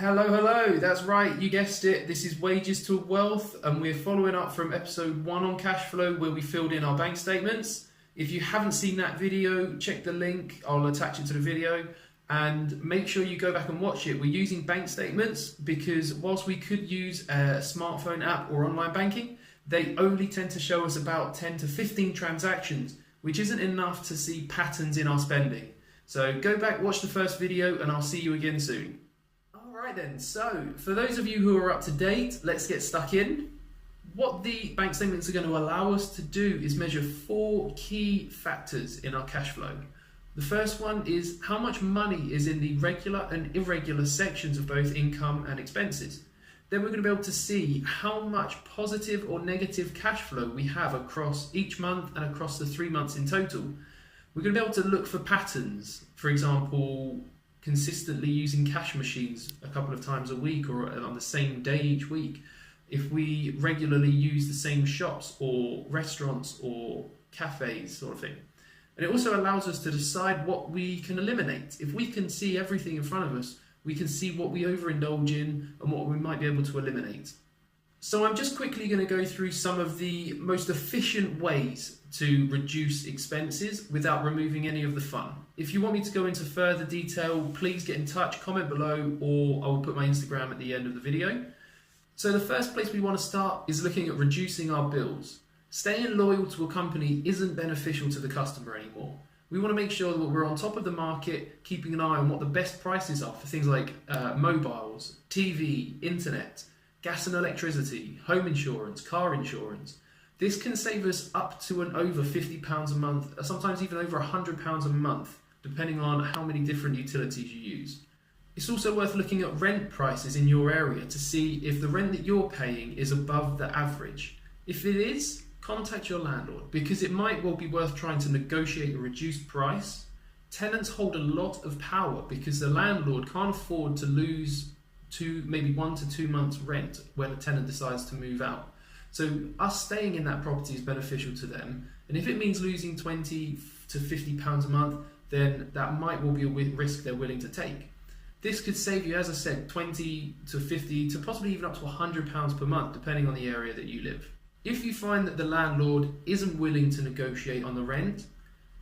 Hello, that's right, you guessed it. This is Wages to Wealth, and we're following up from episode 1 on cash flow where we filled in our bank statements. If you haven't seen that video, check the link, I'll attach it to the video, and make sure you go back and watch it. We're using bank statements because whilst we could use a smartphone app or online banking, they only tend to show us about 10 to 15 transactions, which isn't enough to see patterns in our spending. So go back, watch the first video, and I'll see you again soon. Alright then, so for those of you who are up to date, let's get stuck in. What the bank statements are going to allow us to do is measure 4 key factors in our cash flow. The first one is how much money is in the regular and irregular sections of both income and expenses. Then we're going to be able to see how much positive or negative cash flow we have across each month and across the 3 months in total. We're going to be able to look for patterns, for example, consistently using cash machines a couple of times a week or on the same day each week. If we regularly use the same shops or restaurants or cafes sort of thing. And it also allows us to decide what we can eliminate. If we can see everything in front of us, we can see what we overindulge in and what we might be able to eliminate. So I'm just quickly going to go through some of the most efficient ways to reduce expenses without removing any of the fun. If you want me to go into further detail, please get in touch, comment below, or I will put my Instagram at the end of the video. So the first place we want to start is looking at reducing our bills. Staying loyal to a company isn't beneficial to the customer anymore. We want to make sure that we're on top of the market, keeping an eye on what the best prices are for things like mobiles, TV, internet, gas and electricity, home insurance, car insurance. This can save us up to and over £50 a month, sometimes even over £100 a month, depending on how many different utilities you use. It's also worth looking at rent prices in your area to see if the rent that you're paying is above the average. If it is, contact your landlord because it might well be worth trying to negotiate a reduced price. Tenants hold a lot of power because the landlord can't afford to lose maybe 1 to 2 months rent when a tenant decides to move out. So us staying in that property is beneficial to them, and if it means losing £20 to £50 a month, then that might well be a risk they're willing to take. This could save you, as I said, 20 to 50 to possibly even up to £100 per month, depending on the area that you live. If you find that the landlord isn't willing to negotiate on the rent,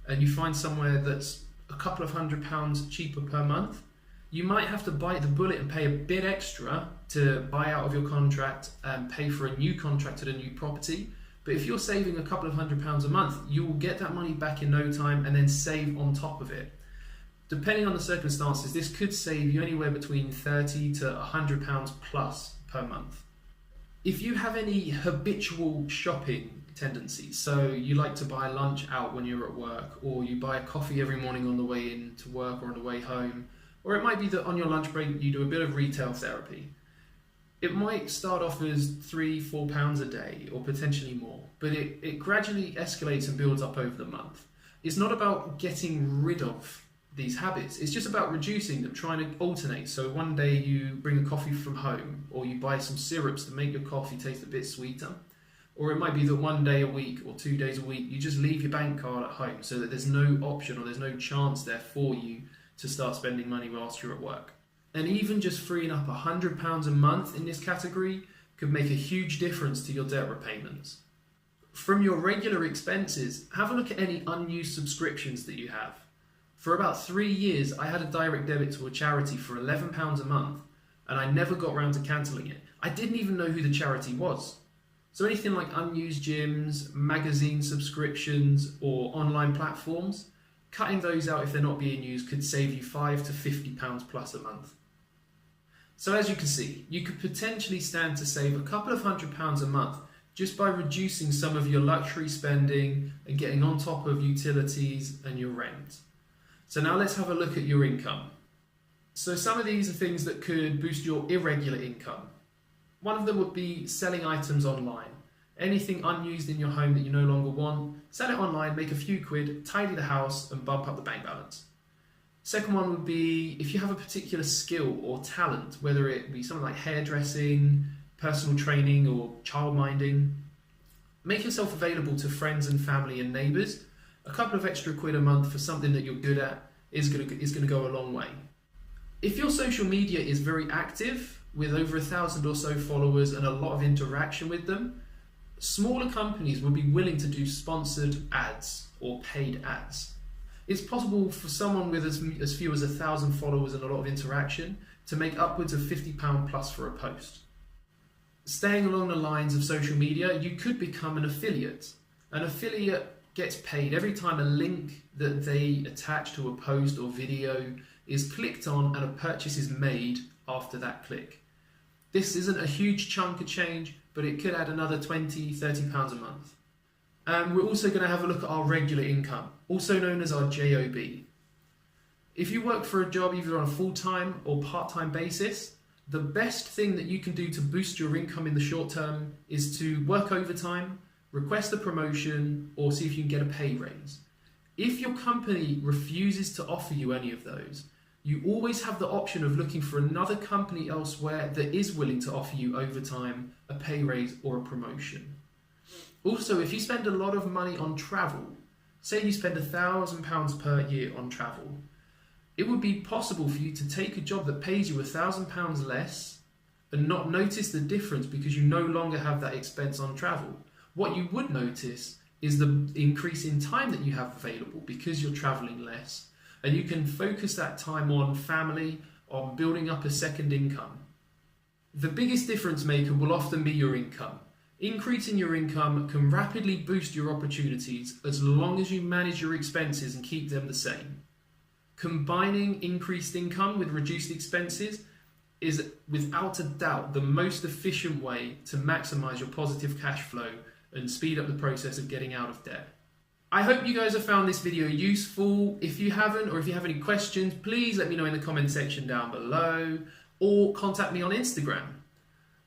and you find somewhere that's a couple of £100 cheaper per month, you might have to bite the bullet and pay a bit extra to buy out of your contract and pay for a new contract at a new property. But if you're saving a couple of £100 a month, you will get that money back in no time and then save on top of it. Depending on the circumstances, this could save you anywhere between £30 to £100 plus per month. If you have any habitual shopping tendencies, so you like to buy lunch out when you're at work, or you buy a coffee every morning on the way in to work or on the way home, or it might be that on your lunch break you do a bit of retail therapy. It might start off as £3-4 a day or potentially more, but it gradually escalates and builds up over the month. It's not about getting rid of these habits, it's just about reducing them, trying to alternate. So one day you bring a coffee from home, or you buy some syrups to make your coffee taste a bit sweeter. Or it might be that one day a week or 2 days a week you just leave your bank card at home so that there's no option or there's no chance there for you to start spending money whilst you're at work. And even just freeing up £100 a month in this category could make a huge difference to your debt repayments. From your regular expenses, have a look at any unused subscriptions that you have. For about 3 years, I had a direct debit to a charity for £11 a month, and I never got around to cancelling it. I didn't even know who the charity was. So anything like unused gyms, magazine subscriptions, or online platforms, cutting those out if they're not being used could save you £5 to £50 plus a month. So as you can see, you could potentially stand to save a couple of £100 a month just by reducing some of your luxury spending and getting on top of utilities and your rent. So now let's have a look at your income. So some of these are things that could boost your irregular income. One of them would be selling items online. Anything unused in your home that you no longer want, sell it online, make a few quid, tidy the house and bump up the bank balance. Second one would be if you have a particular skill or talent, whether it be something like hairdressing, personal training or child minding, make yourself available to friends and family and neighbours. A couple of extra quid a month for something that you're good at is going to go a long way. If your social media is very active, with over 1,000 or so followers and a lot of interaction with them, smaller companies will be willing to do sponsored ads or paid ads. It's possible for someone with as few as 1,000 followers and a lot of interaction to make upwards of £50 plus for a post. Staying along the lines of social media, you could become an affiliate. An affiliate gets paid every time a link that they attach to a post or video is clicked on and a purchase is made after that click. This isn't a huge chunk of change, but it could add another £20–30 a month. And we're also going to have a look at our regular income, also known as our JOB. If you work for a job either on a full-time or part-time basis, the best thing that you can do to boost your income in the short term is to work overtime, request a promotion, or see if you can get a pay raise. If your company refuses to offer you any of those, you always have the option of looking for another company elsewhere that is willing to offer you overtime, a pay raise, or a promotion. Also, if you spend a lot of money on travel, say you spend £1,000 per year on travel, it would be possible for you to take a job that pays you £1,000 less and not notice the difference because you no longer have that expense on travel. What you would notice is the increase in time that you have available because you're traveling less, and you can focus that time on family, on building up a second income. The biggest difference maker will often be your income. Increasing your income can rapidly boost your opportunities as long as you manage your expenses and keep them the same. Combining increased income with reduced expenses is without a doubt the most efficient way to maximize your positive cash flow and speed up the process of getting out of debt. I hope you guys have found this video useful. If you haven't, or if you have any questions, please let me know in the comment section down below, or contact me on Instagram.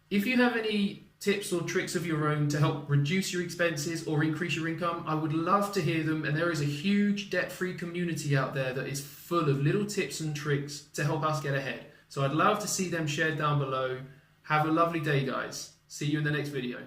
If you have any tips or tricks of your own to help reduce your expenses or increase your income, I would love to hear them, and there is a huge debt-free community out there that is full of little tips and tricks to help us get ahead. So I'd love to see them shared down below. Have a lovely day, guys. See you in the next video.